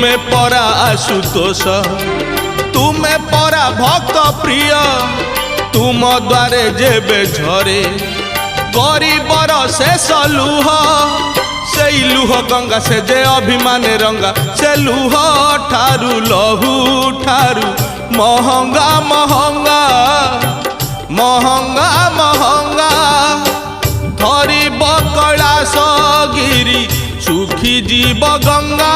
तुमे परा आशुतोष तुमे परा भक्त प्रिय तुम द्वारे जेबे झरे गरीबर शेष लुह से लुह गंगा से जे अभिमान रंगा से लुह ठारू लहू ठारू महंगा महंगा महंगा महंगा धरी कैलाश गिरी सुखी जीव गंगा।